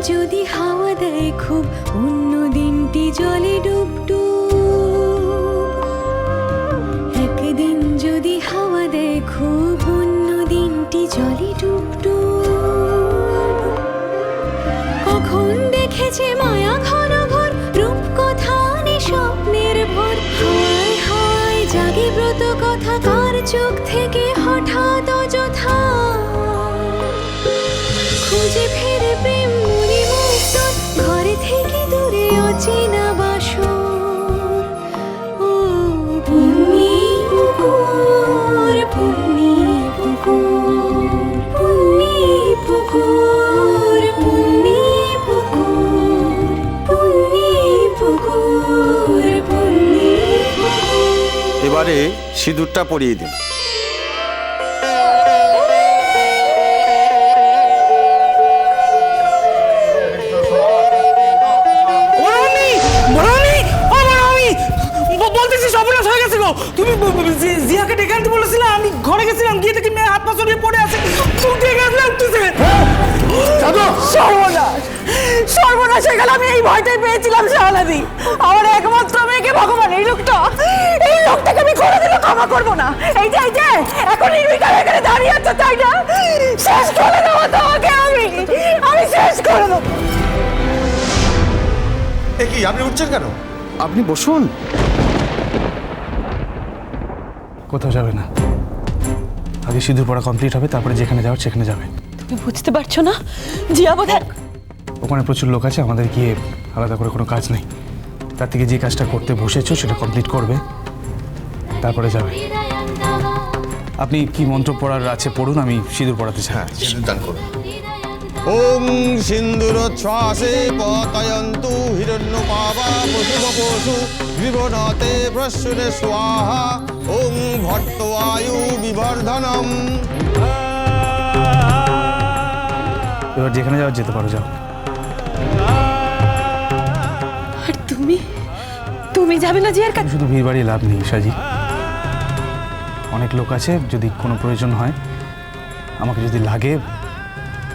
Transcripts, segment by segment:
যদি হাওয়া দেয় খুব, অন্য দিনটি জলে ডুব ডুব। একদিন যদি হাওয়া দেয় খুব, অন্য দিনটি জলে ডুব ডুব। কখন দেখেছে মায়া ঘন ঘর, রূপকথা স্বপ্নের ভর। হায় হায় জাগে ব্রত কথা, কার চোখ থেকে হঠাৎ অযথা খুঁজে ফেরে প্রেম মুনি মুক্ত, ঘরে থেকে দূরে অচেনা বাসর। ও পুণ্যি পুকুর, পুণ্যি পুকুর, পুণ্যি পুকুর, পুণ্যি পুকুর, পুণ্যি পুকুর, পুণ্যি পুকুর। এবারে সিঁদুরটা পরিয়ে দিন। তুমি জিয়াকে ডেকে আনতে বলেছিলে, আমি ঘরে গেছিলাম, গিয়ে দেখি মেয়ে হাত পা ছড়িয়ে পড়ে আছে। সর্বনাশ সর্বনাশ হয়ে গেল। আমি এই ভয়টাই পেয়েছিলাম শাহনাদি। আমার একমাত্র মেয়েকে ভগবান এই লোকটাকে আমি কোনোদিনও ক্ষমা করবো না। এই যে এখন নির্বিকার এখানে দাঁড়িয়ে আছে, তাই না? শেষ করে দেবো তোমাকে, আমি শেষ করে দেবো। কি আপনি উঠছেন কেন? আপনি বসুন। কোথাও যাবে না, আগে সিঁদুর পড়া কমপ্লিট হবে, তারপরে যেখানে যাওয়ার সেখানে যাবে। তুমি বুঝতে পারছো না? জিয়া বোধহয় ওখানে প্রচুর লোক আছে, আমাদের গিয়ে আলাদা করে কোনো কাজ নেই। তার থেকে যে কাজটা করতে বসেছো সেটা কমপ্লিট করবে, তারপরে যাবে। আপনি কি মন্ত্র পড়ার আছে পড়ুন, আমি সিঁদুর পড়াতে চাই। হ্যাঁ, সিঁদুর দান করুন। ওং সিন্দুরোচ্ছ্বাসে পতয়ন্তু হিরণ্যপাবা পশুবপশু বিবনতে প্রসূনে স্বাহা। ওং ভট্টবায়ু বিবর্ধনম। এবার যেখানে যাওয়ার যেতে পারো, যাও। আর তুমি যাবে না জিয়ার কাছে? শুধু ভিড় বাড়িয়ে লাভ নেই সাজি, অনেক লোক আছে, যদি কোনো প্রয়োজন হয় আমাকে যদি লাগে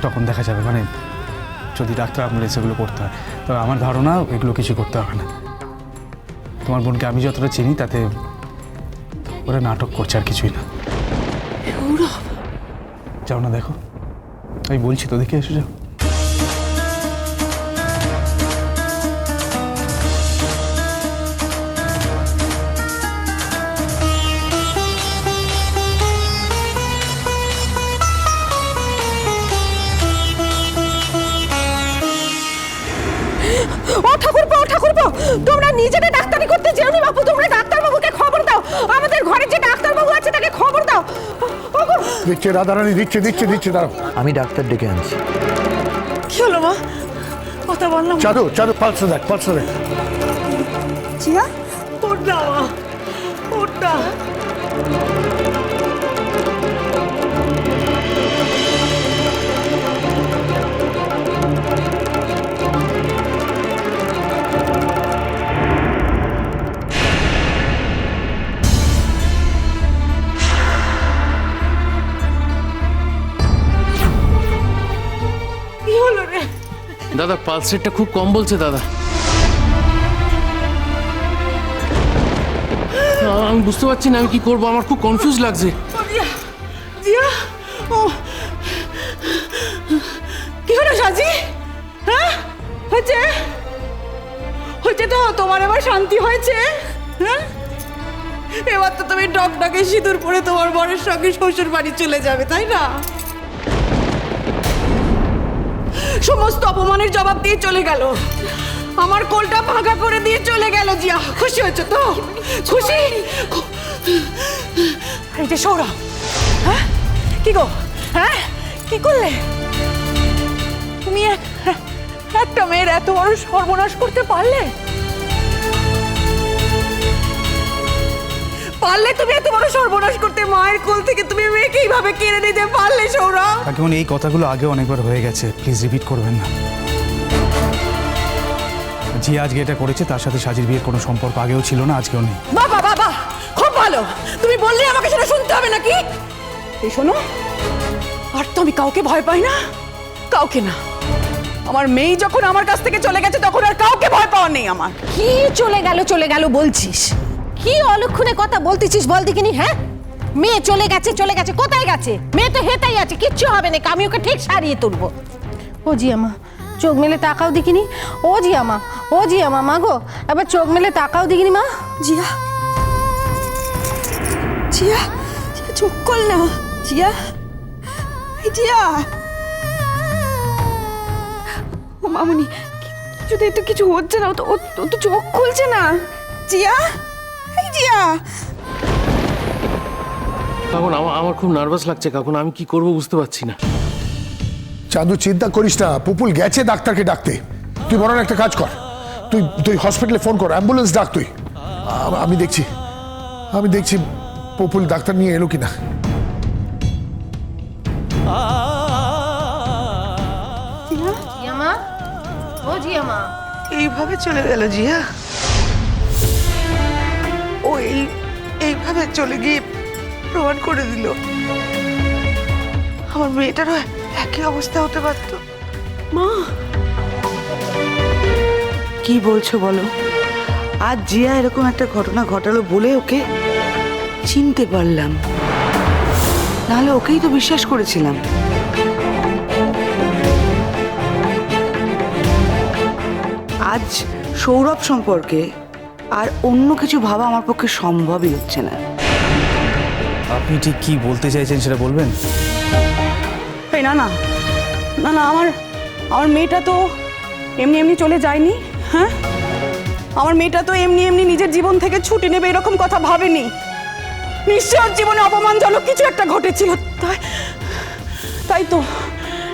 তখন দেখা যাবে। মানে যদি ডাক্তার অ্যাম্বুলেন্স এগুলো করতে হয়, তবে আমার ধারণা এগুলো কিছু করতে হবে না। তোমার বোনকে আমি যতটা চিনি তাতে ওরা নাটক করছে, আর কিছুই না। যাও না, দেখো, আমি বলছি তো, দেখে এসে যাও। ও ঠাকুরপো, তোমরা নিজেরা ডাক্তারি করতে যেওনি বাপু। তোমরা ডাক্তারবাবুকে খবর দাও, আমাদের ঘরে যে ডাক্তারবাবু আছে তাকে খবর দাও। দিচ্ছে রাধারানী, দিচ্ছে দাঁড়াও। আমি ডাক্তার ডেকে আনছি। কি হলো মা? কথা বললাম। চারু পালসে দেখ। জিয়া ওঠ না মা, ওঠ না। দাদা পালস রেটটা খুব কম বলছে দাদা। আমি বুঝতে পারছি না আমি কি করবো, আমার খুব কনফিউজ লাগছে। জিয়া ও কি হলো সাজি? হ্যাঁ হয়েছে তো তোমার, এবার শান্তি হয়েছে? হ্যাঁ এবার তো তুমি ডগডগে সিঁদুর পরে তোমার বরের সঙ্গে শ্বশুর বাড়ি চলে যাবে, তাই না? সমস্ত অপমানের জবাব দিয়ে চলে গেল, আমার কোলটা ভাঙা করে দিয়ে চলে গেল। জিয়া খুশি হয়েছে তো? খুশি? এই যে সৌরভ, হ্যাঁ কি গো, হ্যাঁ কি করলে তুমি? একটা মেয়ের এত বড় সর্বনাশ করতে পারলে? তুমি এত বড় সর্বনাশ করতে? মায়ের কোল থেকে তুমি মেয়েকে এইভাবে কেড়ে নিতে পারলে সৌরভ? কাকিমণি, এই কথাগুলো আগে অনেকবার হয়ে গেছে, প্লিজ রিপিট করবেন না। জি আজকে এটা করেছে, তার সাথে সাজির বিয়ের কোনো সম্পর্ক আগেও ছিল না, আজকেও নেই। বাবা খুব ভালো, তুমি বললে আমাকে সেটা শুনতে হবে নাকি? এই শোনো, আর তো আমি কাউকে ভয় পাই না, কাউকে না। আমার মেয়ে যখন আমার কাছ থেকে চলে গেছে তখন আর কাউকে ভয় পাওয়ার নেই আমার। কি চলে গেল বলছিস? কি অলক্ষণে কথা বলতেছিস বল দেখিনি? হ্যাঁ, মেয়ে চলে গেছে কোথায় গেছে? মেয়ে তো হেতাই আছে, কিচ্ছু হবে না, আমি ওকে ঠিক সারিয়ে তুলবো। ও জিয়ামা, চোখ মেলে তাকাও দেখিনি। ও জিয়ামা মা গো, এবার চোখ মেলে তাকাও দেখিনি মা। জিয়া, জিয়া, জিয়া চোখ খোল না। জিয়া, এই জিয়া। ও মামুনি, যদি তো কিছু হচ্ছে না, ও তো চোখ খুলছে না। জিয়া, এই জিয়া। কাকুন আমার খুব নার্ভাস লাগছে কাকুন, আমি কি করব বুঝতে পারছি না। চাঁদু চিন্তা করিস না, পুপুল গেছে ডাক্তারকে ডাকতে। তুই বরং একটা কাজ কর, তুই হসপিটালে ফোন কর, অ্যাম্বুলেন্স ডাক তুই। আমি দেখছি পুপুল ডাক্তার নিয়ে এলো কিনা। জিয়ামা, ও জিয়ামা। এইভাবে চলে গেল জিয়া। ও এইভাবে চলে গিয়ে প্রমাণ করে দিল আমার মেয়েটারও একই অবস্থা হতে পারত। মা, কি বলছো বলো? আজ জিয়া এরকম একটা ঘটনা ঘটালো বলে ওকে চিনতে পারলাম, নাহলে ওকেই তো বিশ্বাস করেছিলাম। আজ সৌরভ সম্পর্কে আর অন্য কিছু ভাবা আমার পক্ষে সম্ভবই হচ্ছে না। আপনি ঠিক কি বলতে চাইছেন সেটা বলবেন? এই না না না না, আমার মেয়েটা তো এমনি চলে যায়নি। হ্যাঁ, আমার মেয়েটা তো এমনি নিজের জীবন থেকে ছুটি নেবে এরকম কথা ভাবেনি। নিশ্চয় ওর জীবনে অপমানজনক কিছু একটা ঘটেছিল। তাই তো,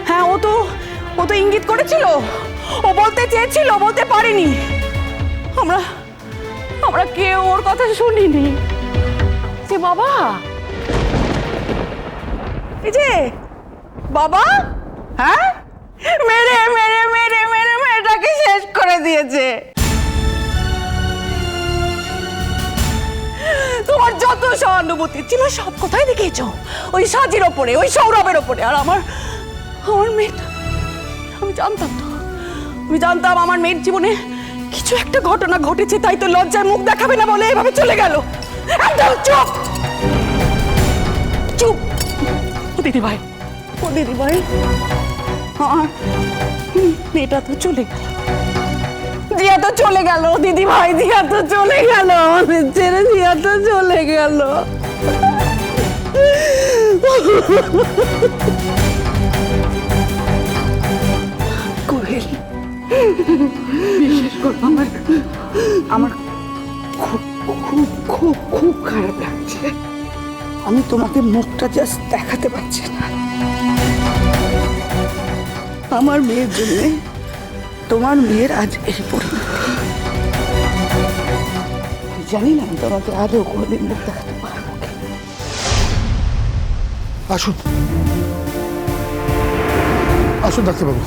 হ্যাঁ, ও তো ইঙ্গিত করেছিল, ও বলতে চেয়েছিল, বলতে পারেনি। আমরা কেউ ওর কথা শুনিনি। যে বাবা, এই যে বাবা, হ্যাঁ, মেরে মেয়েটাকে শেষ করে দিয়েছে। তোমার যত সহানুভূতি ছিল সব কোথায় দেখিয়েছ ওই সাজির ওপরে, ওই সৌরভের ওপরে। আর আমার মেয়েটা, আমি জানতাম আমার মেয়ের জীবনে কিছু একটা ঘটনা ঘটেছে, তাই তো লজ্জায় মুখ দেখাবে না বলে এভাবে চলে গেল। একদম চুপ চুপ। ও দিদি ভাই, মেয়েটা তো চলে গেল, জিয়া তো চলে গেল। দিদি ভাই, জিয়া তো চলে গেল, আমাদের ছেড়ে জিয়া তো চলে গেল। কোহেল, বিশেষ করে আমার খুব খুব খুব খুব খারাপ লাগছে। আমি তোমাকে মুখটা জাস্ট দেখাতে পারছি না। আমার মেয়ের জন্য তোমার মেয়ের আজ এই পরিণতি। জানি না আমি তোমাকে আদৌ কোনোদিন মুখ দেখাতে পারবো। আসুন ডাক্তারবাবু।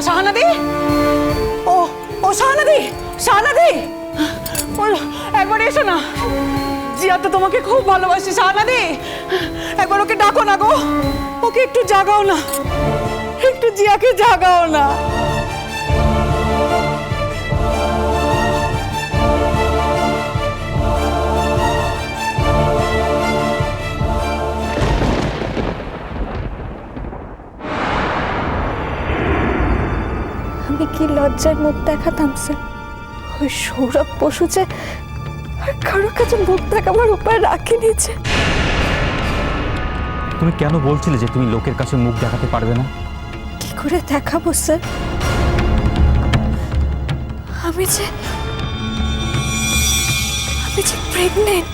শাহানাদি, ও শাহানাদি, একবার এসো না। জিয়া তো তোমাকে খুব ভালোবাসি। শাহানাদি, একবার ওকে ডাকো না গো, ওকে একটু জাগাও না, একটু জিয়াকে জাগাও না। আমি কি লজ্জার মুখ দেখাতাম স্যার? ওই সৌরভ পশু যে আর কারোর কাছে মুখ দেখাবার উপায় রাখিনি। যে তুমি কেন বলছিলে যে তুমি লোকের কাছে মুখ দেখাতে পারবে না? কি করে দেখাবো স্যার? আমি যে প্রেগনেন্ট।